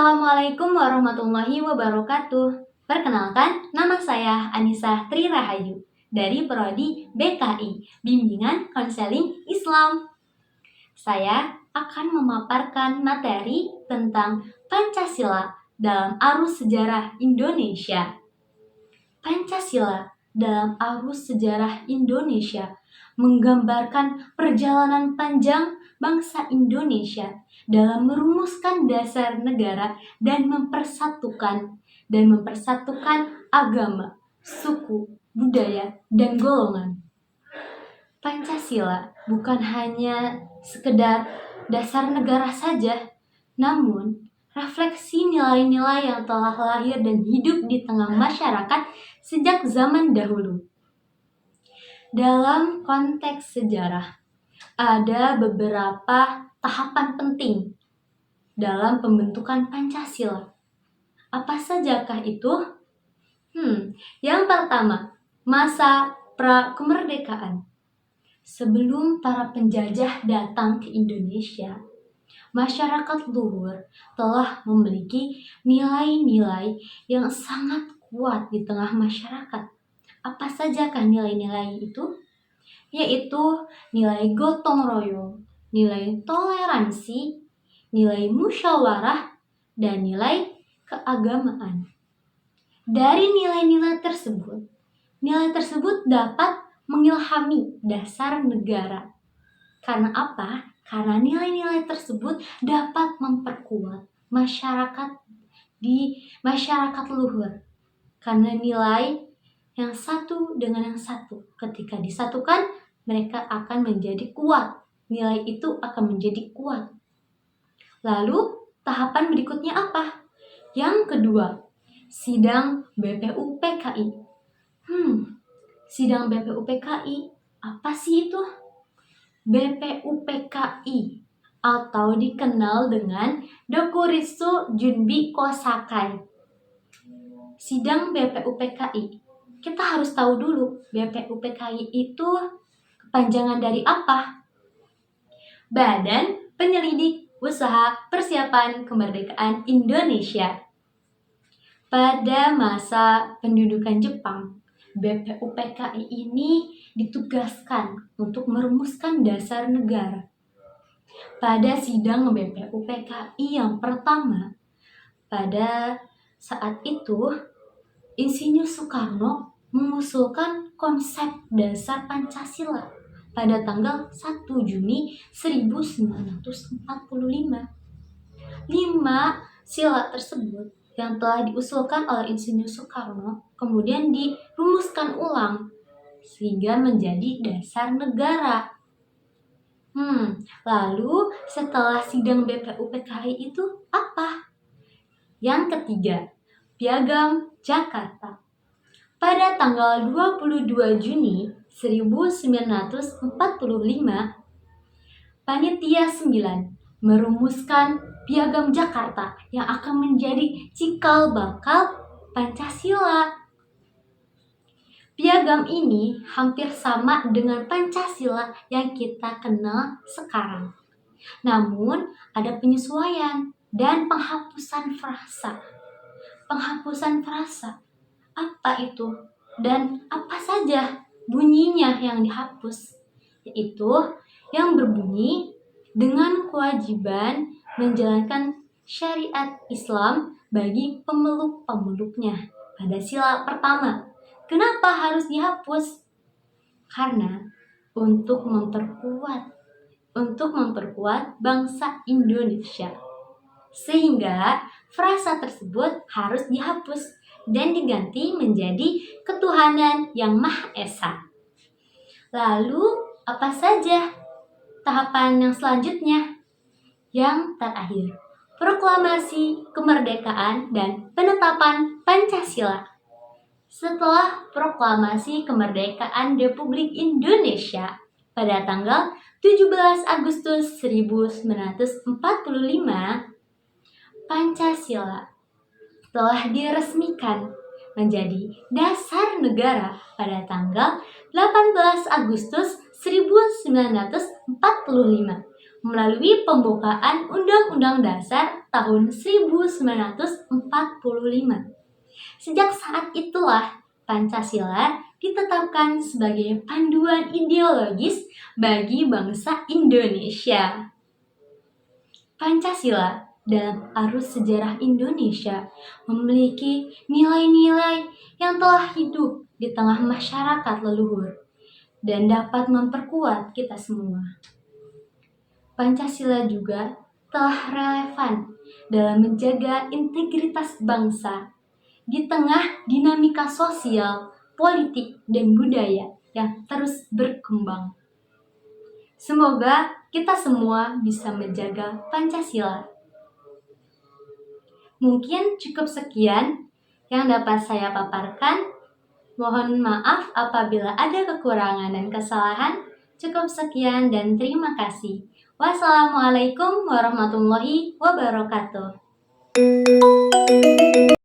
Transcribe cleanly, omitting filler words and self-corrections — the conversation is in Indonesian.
Assalamualaikum warahmatullahi wabarakatuh. Perkenalkan, nama saya Anissa Tri Rahayu dari Prodi BKI, Bimbingan Konseling Islam. Saya akan memaparkan materi tentang Pancasila dalam arus sejarah Indonesia. Pancasila dalam arus sejarah Indonesia menggambarkan perjalanan panjang bangsa Indonesia dalam merumuskan dasar negara dan mempersatukan agama, suku, budaya, dan golongan. Pancasila bukan hanya sekedar dasar negara saja, namun refleksi nilai-nilai yang telah lahir dan hidup di tengah masyarakat sejak zaman dahulu. Dalam konteks sejarah, ada beberapa tahapan penting dalam pembentukan Pancasila. Apa sajakah itu? Yang pertama, masa pra-kemerdekaan. Sebelum para penjajah datang ke Indonesia, masyarakat luhur telah memiliki nilai-nilai yang sangat kuat di tengah masyarakat. Apa sajakah nilai-nilai itu? Yaitu nilai gotong royong, nilai toleransi, nilai musyawarah, dan nilai keagamaan. Dari nilai tersebut dapat mengilhami dasar negara. Karena apa? Karena nilai-nilai tersebut dapat memperkuat masyarakat luhur. Karena nilai yang satu dengan yang satu, ketika disatukan, mereka akan menjadi kuat. Nilai itu akan menjadi kuat. Lalu, tahapan berikutnya apa? Yang kedua, sidang BPUPKI. Sidang BPUPKI, apa sih itu? BPUPKI atau dikenal dengan Dokuritsu Junbi Kosakai. Sidang BPUPKI. Kita harus tahu dulu BPUPKI itu kepanjangan dari apa? Badan Penyelidik Usaha Persiapan Kemerdekaan Indonesia. Pada masa pendudukan Jepang, BPUPKI ini ditugaskan untuk merumuskan dasar negara. Pada sidang BPUPKI yang pertama, pada saat itu Insinyur Soekarno mengusulkan konsep dasar Pancasila pada tanggal 1 Juni 1945. 5 sila tersebut yang telah diusulkan oleh Insinyur Soekarno kemudian dirumuskan ulang sehingga menjadi dasar negara. Lalu setelah sidang BPUPKI itu apa? Yang ketiga, Piagam Jakarta. Pada tanggal 22 Juni 1945, Panitia 9 merumuskan Piagam Jakarta yang akan menjadi cikal bakal Pancasila. Piagam ini hampir sama dengan Pancasila yang kita kenal sekarang. Namun, ada penyesuaian dan penghapusan frasa. Penghapusan frasa, apa itu? Dan apa saja bunyinya yang dihapus? Yaitu yang berbunyi dengan kewajiban menjalankan syariat Islam bagi pemeluk-pemeluknya. Pada sila pertama. Kenapa harus dihapus? Karena untuk memperkuat bangsa Indonesia. Sehingga frasa tersebut harus dihapus dan diganti menjadi ketuhanan yang Maha Esa. Lalu, apa saja tahapan yang selanjutnya? Yang terakhir, proklamasi kemerdekaan dan penetapan Pancasila. Setelah proklamasi kemerdekaan Republik Indonesia pada tanggal 17 Agustus 1945, Pancasila telah diresmikan menjadi dasar negara pada tanggal 18 Agustus 1945 melalui pembukaan Undang-Undang Dasar tahun 1945. Sejak saat itulah Pancasila ditetapkan sebagai panduan ideologis bagi bangsa Indonesia. Pancasila dalam arus sejarah Indonesia memiliki nilai-nilai yang telah hidup di tengah masyarakat leluhur dan dapat memperkuat kita semua. Pancasila juga telah relevan dalam menjaga integritas bangsa di tengah dinamika sosial, politik, dan budaya yang terus berkembang. Semoga kita semua bisa menjaga Pancasila. Mungkin cukup sekian yang dapat saya paparkan. Mohon maaf apabila ada kekurangan dan kesalahan. Cukup sekian dan terima kasih. Wassalamualaikum warahmatullahi wabarakatuh.